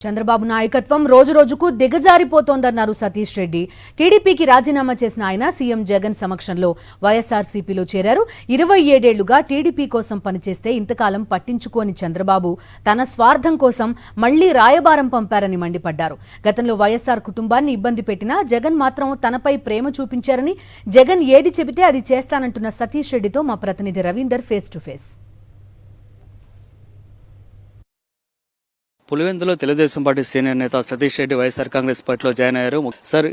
చంద్రబాబు నాయకత్వం రోజురోజుకు దిగజారిపోతోందన్నారు సతీష్ రెడ్డి. టీడీపీకి రాజీనామా చేసిన ఆయన సీఎం జగన్ సమక్షంలో వైఎస్ఆర్సీపీలో చేరారు. 27 ఏళ్లుగా టీడీపీ కోసం పనిచేస్తే ఇంతకాలం పట్టించుకోని చంద్రబాబు తన స్వార్థం కోసం మళ్లీ రాయబారం పంపారని మండిపడ్డారు. గతంలో వైఎస్ఆర్ కుటుంబాన్ని ఇబ్బంది పెట్టినా జగన్ మాత్రం తనపై ప్రేమ చూపించారని, జగన్ ఏది చెబితే అది చేస్తానంటున్న సతీష్ రెడ్డితో మా ప్రతినిధి రవీందర్ ఫేస్ టు ఫేస్. పులివెందులో తెలుగుదేశం పార్టీ సీనియర్ నేత సతీష్ రెడ్డి వైఎస్ఆర్ కాంగ్రెస్ పార్టీలో జాయిన్ అయ్యారు. సార్,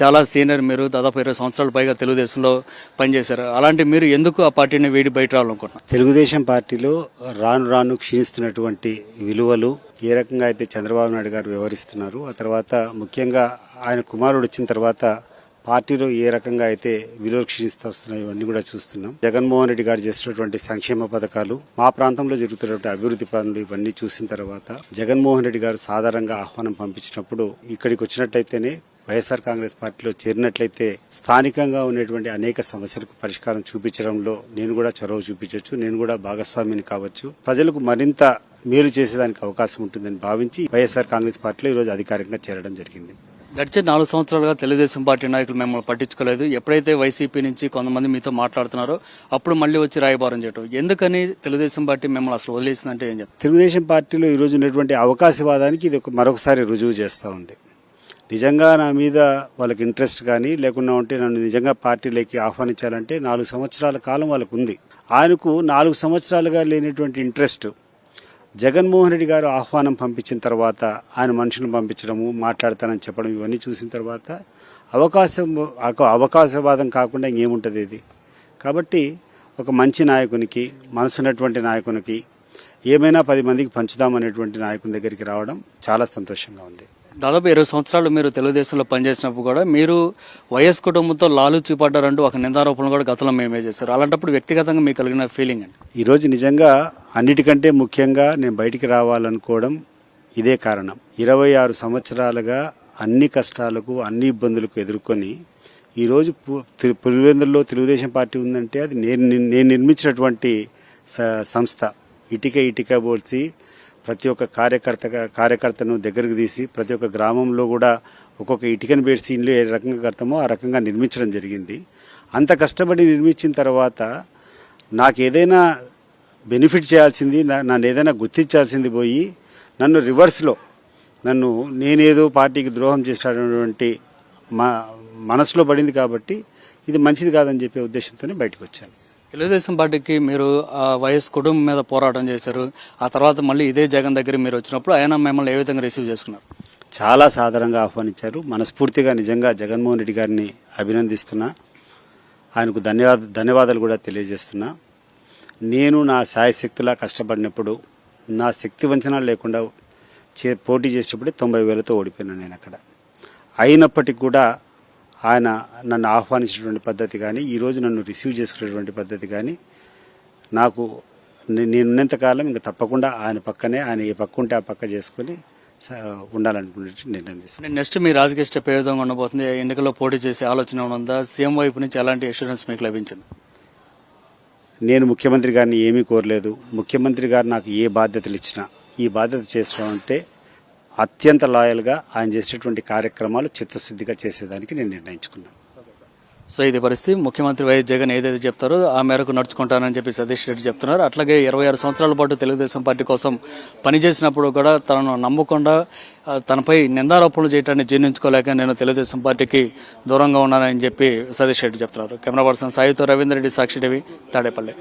చాలా సీనియర్, మీరు దాదాపు 20 సంవత్సరాల పైగా తెలుగుదేశంలో పనిచేశారు. అలాంటి మీరు ఎందుకు ఆ పార్టీని వీడి బయట రావాలనుకుంటున్నారు? తెలుగుదేశం పార్టీలో రాను రాను క్షీణిస్తున్నటువంటి విలువలు ఏ రకంగా అయితే చంద్రబాబు నాయుడు గారు వ్యవహరిస్తున్నారు, ఆ తర్వాత ముఖ్యంగా ఆయన కుమారుడు వచ్చిన తర్వాత పార్టీలో ఏ రకంగా అయితే విలువలు క్షీణిస్తూ వస్తున్నాయి ఇవన్నీ కూడా చూస్తున్నాం. జగన్మోహన్ రెడ్డి గారు చేస్తున్నటువంటి సంక్షేమ పథకాలు, మా ప్రాంతంలో జరుగుతున్నటువంటి అభివృద్ధి పనులు ఇవన్నీ చూసిన తర్వాత జగన్మోహన్ రెడ్డి గారు సాధారణంగా ఆహ్వానం పంపించినప్పుడు ఇక్కడికి వచ్చినట్లయితేనే వైఎస్ఆర్ కాంగ్రెస్ పార్టీలో చేరినట్లయితే స్థానికంగా ఉన్నటువంటి అనేక సమస్యలకు పరిష్కారం చూపించడంలో నేను కూడా చొరవ చూపించవచ్చు, నేను కూడా భాగస్వామిని కావచ్చు, ప్రజలకు మరింత మేలు చేసేదానికి అవకాశం ఉంటుందని భావించి వైఎస్ఆర్ కాంగ్రెస్ పార్టీలో ఈరోజు అధికారికంగా చేరడం జరిగింది. గడిచే 4 సంవత్సరాలుగా తెలుగుదేశం పార్టీ నాయకులు మిమ్మల్ని పట్టించుకోలేదు. ఎప్పుడైతే వైసీపీ నుంచి కొంతమంది మీతో మాట్లాడుతున్నారో అప్పుడు మళ్ళీ వచ్చి రాయబారం చేయడం, ఎందుకని తెలుగుదేశం పార్టీ మిమ్మల్ని అసలు వదిలేసిందంటే ఏం చెప్తారు? తెలుగుదేశం పార్టీలో ఈరోజు ఉన్నటువంటి అవకాశవాదానికి ఇది మరొకసారి రుజువు చేస్తూ ఉంది. నిజంగా నా మీద వాళ్ళకి ఇంట్రెస్ట్ కానీ లేకుండా ఉంటే నన్ను నిజంగా పార్టీలోకి ఆహ్వానించాలంటే 4 సంవత్సరాల కాలం వాళ్ళకు ఉంది. ఆయనకు 4 సంవత్సరాలుగా లేనటువంటి ఇంట్రెస్ట్ జగన్మోహన్ రెడ్డి గారు ఆహ్వానం పంపించిన తర్వాత ఆయన మనుషులను పంపించడము, మాట్లాడతానని చెప్పడం ఇవన్నీ చూసిన తర్వాత అవకాశవాదం కాకుండా ఇంకేముంటుంది ఇది. కాబట్టి ఒక మంచి నాయకునికి, మనసున్నటువంటి నాయకునికి ఏమైనా 10 మందికి పంచుదామనేటువంటి నాయకుని దగ్గరికి రావడం చాలా సంతోషంగా ఉంది. దాదాపు 20 సంవత్సరాలు మీరు తెలుగుదేశంలో పనిచేసినప్పుడు కూడా మీరు వైఎస్ కుటుంబంతో లాలూచి పడ్డారంటూ ఒక నిందారోపణ కూడా గతంలో మేమే చేశారు. అలాంటప్పుడు వ్యక్తిగతంగా మీకు కలిగిన ఫీలింగ్ అండి? ఈరోజు నిజంగా అన్నిటికంటే ముఖ్యంగా నేను బయటికి రావాలనుకోవడం ఇదే కారణం. 26 సంవత్సరాలుగా అన్ని కష్టాలకు, అన్ని ఇబ్బందులకు ఎదుర్కొని ఈరోజు పులివెందుల్లో తెలుగుదేశం పార్టీ ఉందంటే అది నేను నిర్మించినటువంటి సంస్థ. ఇటుక పోల్చి ప్రతి ఒక్క కార్యకర్తను దగ్గరకు తీసి ప్రతి ఒక్క గ్రామంలో కూడా ఒక్కొక్క ఇటుకను పేర్చి ఇంట్లో ఏ రకంగా కడతామో ఆ రకంగా నిర్మించడం జరిగింది. అంత కష్టపడి నిర్మించిన తర్వాత నాకు ఏదైనా బెనిఫిట్ చేయాల్సింది, నన్ను ఏదైనా గుర్తించాల్సింది పోయి నన్ను రివర్స్లో నేనేదో పార్టీకి ద్రోహం చేసినటువంటి మనసులో పడింది. కాబట్టి ఇది మంచిది కాదని చెప్పే ఉద్దేశంతోనే బయటకు వచ్చాను. తెలుగుదేశం పార్టీకి మీరు వైఎస్ కుటుంబం మీద పోరాటం చేశారు. ఆ తర్వాత మళ్ళీ ఇదే జగన్ దగ్గర మీరు వచ్చినప్పుడు ఆయన మిమ్మల్ని ఏ విధంగా రిసీవ్ చేసుకున్నారు? చాలా సాధారణంగా ఆహ్వానించారు. మనస్ఫూర్తిగా నిజంగా జగన్మోహన్ రెడ్డి గారిని అభినందిస్తున్నా, ఆయనకు ధన్యవాదాలు కూడా తెలియజేస్తున్నా. నేను నా శాయశక్తిలా కష్టపడినప్పుడు, నా శక్తి వంచన లేకుండా పోటీ చేసేటప్పుడే 90,000తో ఓడిపోయినాను నేను అక్కడ. అయినప్పటికీ కూడా ఆయన నన్ను ఆహ్వానించినటువంటి పద్ధతి కానీ, ఈరోజు నన్ను రిసీవ్ చేసుకునేటువంటి పద్ధతి కానీ, నాకు నేనున్నంతకాలం ఇంకా తప్పకుండా ఆయన పక్కనే, ఆయన ఏ పక్క ఉంటే ఆ పక్క చేసుకుని ఉండాలనుకునే నిర్ణయం తీసుకున్నాను. నెక్స్ట్ మీ రాజకీయ స్టెప్ ఏ విధంగా ఉండబోతుంది? ఎన్నికల్లో పోటీ చేసే ఆలోచన ఉందా? సీఎం వైపు నుంచి ఎలాంటి అష్యూరెన్స్ మీకు లభించింది? నేను ముఖ్యమంత్రి గారిని ఏమీ కోరలేదు. ముఖ్యమంత్రి గారు నాకు ఏ బాధ్యతలు ఇచ్చినా ఈ బాధ్యత చేసడం అంటే అత్యంత లాయల్గా ఆయన చేసేటువంటి కార్యక్రమాలు చిత్తశుద్ధిగా చేసేదానికి నేను నిర్ణయించుకున్నాను. సో ఇది పరిస్థితి. ముఖ్యమంత్రి వైఎస్ జగన్ ఏదైతే చెప్తారో ఆ మేరకు నడుచుకుంటానని చెప్పి సతీష్ రెడ్డి చెప్తున్నారు. అట్లాగే 26 సంవత్సరాల పాటు తెలుగుదేశం పార్టీ కోసం పనిచేసినప్పుడు కూడా తనను నమ్మకుండా తనపై నిందారోపణలు చేయడాన్ని జీర్ణించుకోలేక నేను తెలుగుదేశం పార్టీకి దూరంగా ఉన్నానని చెప్పి సతీష్ రెడ్డి చెప్తున్నారు. కెమెరా పర్సన్ సాయితో రవీందర్ రెడ్డి, సాక్షి టీవీ, తాడేపల్లి.